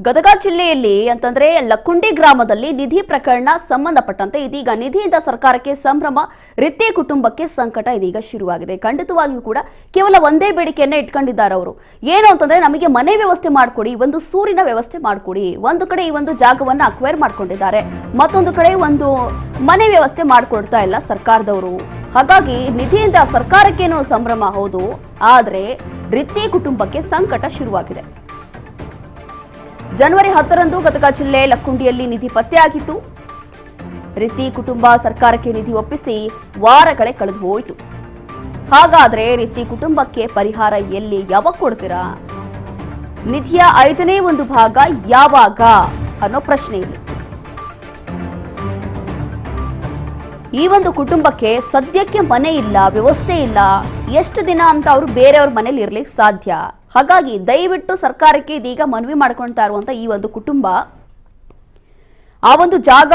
ಗದಗ ಜಿಲ್ಲೆಯಲ್ಲಿ ಅಂತಂದ್ರೆ ಲಕ್ಕುಂಡಿ ಗ್ರಾಮದಲ್ಲಿ ನಿಧಿ ಪ್ರಕರಣ ಸಂಬಂಧಪಟ್ಟಂತೆ ಇದೀಗ ನಿಧಿಯಿಂದ ಸರ್ಕಾರಕ್ಕೆ ಸಂಭ್ರಮ, ರಿತ್ತಿ ಕುಟುಂಬಕ್ಕೆ ಸಂಕಟ ಇದೀಗ ಶುರುವಾಗಿದೆ. ಖಂಡಿತವಾಗಿಯೂ ಕೂಡ ಕೇವಲ ಒಂದೇ ಬೇಡಿಕೆಯನ್ನ ಇಟ್ಕೊಂಡಿದ್ದಾರೆ ಅವರು. ಏನು ಅಂತಂದ್ರೆ ನಮಗೆ ಮನೆ ವ್ಯವಸ್ಥೆ ಮಾಡಿಕೊಡಿ, ಒಂದು ಸೂರಿನ ವ್ಯವಸ್ಥೆ ಮಾಡಿಕೊಡಿ. ಒಂದು ಕಡೆ ಈ ಒಂದು ಜಾಗವನ್ನ ಅಕ್ವೈರ್ ಮಾಡ್ಕೊಂಡಿದ್ದಾರೆ, ಮತ್ತೊಂದು ಕಡೆ ಒಂದು ಮನೆ ವ್ಯವಸ್ಥೆ ಮಾಡಿಕೊಡ್ತಾ ಇಲ್ಲ ಸರ್ಕಾರದವರು. ಹಾಗಾಗಿ ನಿಧಿಯಿಂದ ಸರ್ಕಾರಕ್ಕೇನೋ ಸಂಭ್ರಮ ಹೌದು, ಆದ್ರೆ ರಿತ್ತಿ ಕುಟುಂಬಕ್ಕೆ ಸಂಕಟ ಶುರುವಾಗಿದೆ. ಜನವರಿ 10ರಂದು ಗದಗ ಜಿಲ್ಲೆ ಲಕ್ಕುಂಡಿಯಲ್ಲಿ ನಿಧಿ ಪತ್ತೆಯಾಗಿತ್ತು. ರಿತ್ತಿ ಕುಟುಂಬ ಸರ್ಕಾರಕ್ಕೆ ನಿಧಿ ಒಪ್ಪಿಸಿ ವಾರಗಳೇ ಕಳೆದು ಹೋಯಿತು. ಹಾಗಾದ್ರೆ ರಿತ್ತಿ ಕುಟುಂಬಕ್ಕೆ ಪರಿಹಾರ ಎಲ್ಲಿ, ಯಾವಾಗ ಕೊಡ್ತೀರಾ? ನಿಧಿಯ 5ನೇ ಒಂದು ಭಾಗ ಯಾವಾಗ ಅನ್ನೋ ಪ್ರಶ್ನೆ ಇಲ್ಲಿ. ಈ ಒಂದು ಕುಟುಂಬಕ್ಕೆ ಸದ್ಯಕ್ಕೆ ಮನೆ ಇಲ್ಲ, ವ್ಯವಸ್ಥೆ ಇಲ್ಲ. ಎಷ್ಟು ದಿನ ಅಂತ ಅವರು ಬೇರೆಯವ್ರ ಮನೇಲಿ ಇರ್ಲಿಕ್ಕೆ ಸಾಧ್ಯ? ಹಾಗಾಗಿ ದಯವಿಟ್ಟು ಸರ್ಕಾರಕ್ಕೆ ಇದೀಗ ಮನವಿ ಮಾಡ್ಕೊಳ್ತಾ ಇರುವಂತ ಈ ಒಂದು ಕುಟುಂಬ ಆ ಒಂದು ಜಾಗ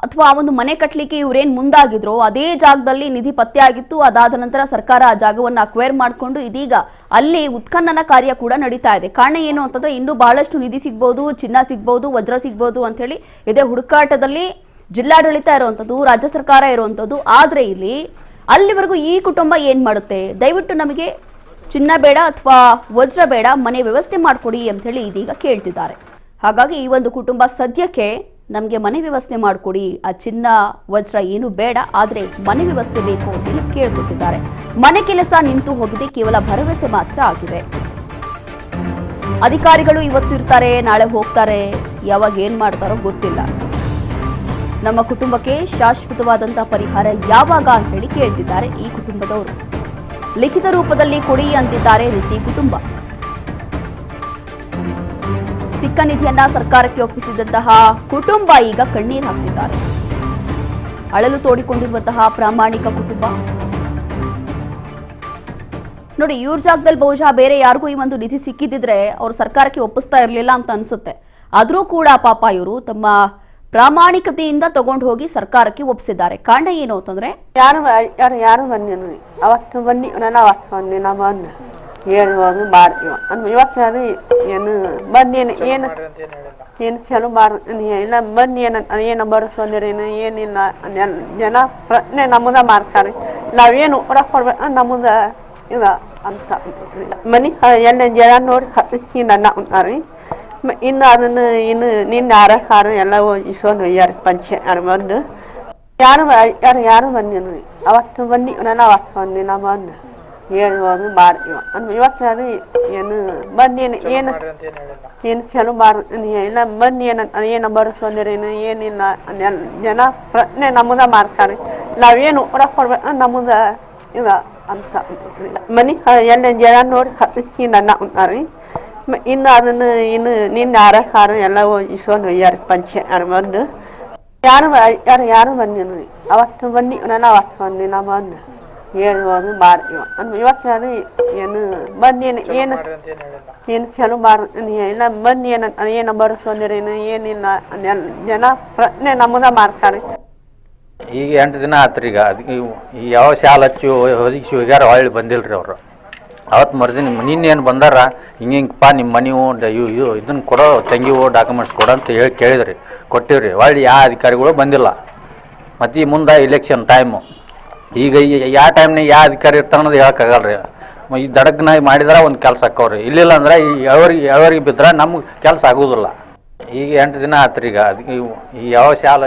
ಅಥವಾ ಆ ಒಂದು ಮನೆ ಕಟ್ಟಲಿಕ್ಕೆ ಇವರೇನ್ ಮುಂದಾಗಿದ್ರು ಅದೇ ಜಾಗದಲ್ಲಿ ನಿಧಿ ಪತ್ತೆ ಆಗಿತ್ತು. ಅದಾದ ನಂತರ ಸರ್ಕಾರ ಆ ಜಾಗವನ್ನು ಅಕ್ವೈರ್ ಮಾಡಿಕೊಂಡು ಇದೀಗ ಅಲ್ಲಿ ಉತ್ಖನನ ಕಾರ್ಯ ಕೂಡ ನಡೀತಾ ಇದೆ. ಕಾರಣ ಏನು ಅಂತಂದ್ರೆ ಇನ್ನೂ ಬಹಳಷ್ಟು ನಿಧಿ ಸಿಗ್ಬಹುದು, ಚಿನ್ನ ಸಿಗ್ಬಹುದು, ವಜ್ರ ಸಿಗ್ಬಹುದು ಅಂತ ಹೇಳಿ ಇದೇ ಹುಡುಕಾಟದಲ್ಲಿ ಜಿಲ್ಲಾಡಳಿತ ಇರುವಂತದ್ದು, ರಾಜ್ಯ ಸರ್ಕಾರ ಇರುವಂತದ್ದು. ಆದ್ರೆ ಇಲ್ಲಿ ಅಲ್ಲಿವರೆಗೂ ಈ ಕುಟುಂಬ ಏನ್ ಮಾಡುತ್ತೆ? ದಯವಿಟ್ಟು ನಮಗೆ ಚಿನ್ನ ಬೇಡ ಅಥವಾ ವಜ್ರ ಬೇಡ, ಮನೆ ವ್ಯವಸ್ಥೆ ಮಾಡಿಕೊಡಿ ಅಂತ ಹೇಳಿ ಇದೀಗ ಕೇಳ್ತಿದ್ದಾರೆ. ಹಾಗಾಗಿ ಈ ಒಂದು ಕುಟುಂಬ ಸದ್ಯಕ್ಕೆ ನಮಗೆ ಮನೆ ವ್ಯವಸ್ಥೆ ಮಾಡಿಕೊಡಿ, ಆ ಚಿನ್ನ ವಜ್ರ ಏನು ಬೇಡ, ಆದ್ರೆ ಮನೆ ವ್ಯವಸ್ಥೆ ಬೇಕು ಅಂತ ಹೇಳಿ ಕೇಳ್ಕೊತಿದ್ದಾರೆ. ಮನೆ ಕೆಲಸ ನಿಂತು ಹೋಗಿದೆ, ಕೇವಲ ಭರವಸೆ ಮಾತ್ರ ಆಗಿದೆ. ಅಧಿಕಾರಿಗಳು ಇವತ್ತು ಇರ್ತಾರೆ, ನಾಳೆ ಹೋಗ್ತಾರೆ, ಯಾವಾಗ ಏನ್ ಮಾಡ್ತಾರೋ ಗೊತ್ತಿಲ್ಲ. ನಮ್ಮ ಕುಟುಂಬಕ್ಕೆ ಶಾಶ್ವತವಾದಂತಹ ಪರಿಹಾರ ಯಾವಾಗ ಅಂತ ಹೇಳಿ ಕೇಳ್ತಿದ್ದಾರೆ ಈ ಕುಟುಂಬದವರು. ಲಿಖಿತ ರೂಪದಲ್ಲಿ ಕೊಡಿ ಅಂತಿದ್ದಾರೆ ರಿತ್ತಿ ಕುಟುಂಬ. ಸಿಕ್ಕ ನಿಧಿಯನ್ನ ಸರ್ಕಾರಕ್ಕೆ ಒಪ್ಪಿಸಿದಂತಹ ಕುಟುಂಬ ಈಗ ಕಣ್ಣೀರು ಹಾಕ್ತಿದ್ದಾರೆ. ಅಳಲು ತೋಡಿಕೊಂಡಿರುವಂತಹ ಪ್ರಾಮಾಣಿಕ ಕುಟುಂಬ ನೋಡಿ. ಇವ್ರ ಜಾಗದಲ್ಲಿ ಬಹುಶಃ ಬೇರೆ ಯಾರಿಗೂ ಈ ಒಂದು ನಿಧಿ ಸಿಕ್ಕಿದ್ರೆ ಅವ್ರು ಸರ್ಕಾರಕ್ಕೆ ಒಪ್ಪಿಸ್ತಾ ಇರಲಿಲ್ಲ ಅಂತ ಅನ್ಸುತ್ತೆ. ಆದ್ರೂ ಕೂಡ ಪಾಪ ಇವರು ತಮ್ಮ ಪ್ರಾಮಾಣಿಕತೆಯಿಂದ ತಗೊಂಡು ಹೋಗಿ ಸರ್ಕಾರಕ್ಕೆ ಒಪ್ಪಿಸಿದ್ದಾರೆ. ಕಾರಣ ಏನು ಅಂತಂದ್ರೆ ಯಾರು ಬನ್ನಿ ಅವತ್ತು ಬನ್ನಿ ನಾನು ಅವತ್ತು ಬನ್ನಿ ನಾ ಬಂದು ಹೇಳುವಾಗ ಮಾಡ್ತೀವ ಇವತ್ತು ಅದು ಏನು ಬನ್ನಿ ಏನು ಏನು ಚಲೋ ಇಲ್ಲ ಬನ್ನಿ ಏನು ಬಡಿಸ್ಕೊಂಡಿರೇನು ಏನಿಲ್ಲ ಜನ ಪ್ರಶ್ನೆ ನಮ್ಮದ ಮಾಡ್ತಾರೆ. ನಾವೇನು ಹೊರಗೆ ಕೊಡ್ಬೇಕು ನಮ್ಮದ ಇಲ್ಲ ಅಂತ ಮನೆ ಎಲ್ಲ ಜನ ನೋಡಿ ನನ್ನ ಅಂತಾರೆ. ಇನ್ನು ಅದನ್ನು ಇನ್ನು ನಿನ್ನ ಯಾರು ಎಲ್ಲ ಇಸ್ಕೊಂಡು ಒಯ್ಯಾರ ಪಂಚೆ ಯಾರು ಬಂದು ಯಾರು ಬನ್ನಿ ಅವತ್ತು ಬನ್ನಿ ನಾನು ಅವತ್ತು ಬನ್ನಿ ನಾ ಬಂದು ಹೇಳುವಾಗ ಮಾಡ್ತೀವ ಇವತ್ತು ಅದು ಏನು ಬನ್ನಿ ಏನು ಏನು ಚಲೋ ಇಲ್ಲ ಬನ್ನಿ ಏನು ಬಡಿಸ್ಕೊಂಡಿರೇನು ಏನಿಲ್ಲ ಜನ ಪ್ರಶ್ನೆ ನಮ್ಮದ ಮಾಡ್ತಾರೆ. ನಾವೇನು ಹೊರಗೆ ಕೊಡ್ಬೇಕು ನಮ್ಮದ ಇಲ್ಲ ಅಂತ ಮನೆ ಎಲ್ಲ ಜನ ನೋಡಿ ನನ್ನ ಅಂತಾರೆ. ಇನ್ನು ಅದನ್ನು ಇನ್ನು ನಿನ್ನ ಯಾರು ಎಲ್ಲ ಇಸ್ಕೊಂಡು ಒಯ್ಯಾರ ಪಂಚೆ ಯಾರು ಬಂದು ಯಾರು ಬನ್ನಿ ಅವತ್ತು ಬನ್ನಿ ನಾನು ಅವತ್ತು ಬನ್ನಿ ನಾ ಬಂದು ಹೇಳುವಾಗ ಮಾಡ್ತೀವ ಇವತ್ತು ಅದು ಏನು ಬನ್ನಿ ಏನು ಏನು ಚಲೋ ಇಲ್ಲ ಬನ್ನಿ ಏನು ಬಡಿಸ್ಕೊಂಡಿರೇನು ಏನಿಲ್ಲ ಜನ ಪ್ರಶ್ನೆ ನಮ್ಮದ ಮಾಡ್ತಾರೆ. ಈಗ 8 ದಿನ ಆತ್ರಿ. ಈಗ ಅದಕ್ಕೆ ಯಾವ ಶಾಲೆ ಹಚ್ಚಿ ಒದಗಿಸಿ ಹೋಗ್ಯಾರ, ಹೊಳ್ಳಿ ಬಂದಿಲ್ರಿ ಅವರು. ಅವತ್ತು ಮರ್ದಿನ ನಿನ್ನೇನು ಬಂದಾರ ಹಿಂಗಪ್ಪ ನಿಮ್ಮ ಮನೆವು ಇದು ಇದನ್ನು ಕೊಡೋ ತಂಗಿವು ಡಾಕ್ಯುಮೆಂಟ್ಸ್ ಕೊಡೋ ಅಂತ ಹೇಳಿ ಕೇಳಿದ್ರಿ, ಕೊಟ್ಟಿವ್ರಿ. ಹೊಳ್ಳಿ ಯಾವ ಅಧಿಕಾರಿಗಳು ಬಂದಿಲ್ಲ. ಮತ್ತು ಈ ಮುಂದೆ ಇಲೆಕ್ಷನ್ ಟೈಮು, ಈಗ ಯಾವ ಟೈಮ್ನಾಗ ಯಾವ ಅಧಿಕಾರಿ ಇರ್ತಾನೆ ಅನ್ನೋದು ಹೇಳೋಕ್ಕಾಗಲ್ಲ ರೀ. ಈ ದಡಗ್ನಾಗ ಮಾಡಿದ್ರೆ ಒಂದು ಕೆಲಸ ಆಕ್ಕವ್ರಿ, ಇಲ್ಲಿಲ್ಲ ಅಂದ್ರೆ ಯಾವ್ರಿಗೆ ಬಿದ್ದರೆ ನಮ್ಗೆ ಕೆಲಸ ಆಗೋದಿಲ್ಲ. ಈಗ 8 ದಿನ ಆತ್ರಿ. ಈಗ ಅದಕ್ಕೆ ಯಾವ ಶಾಲೆ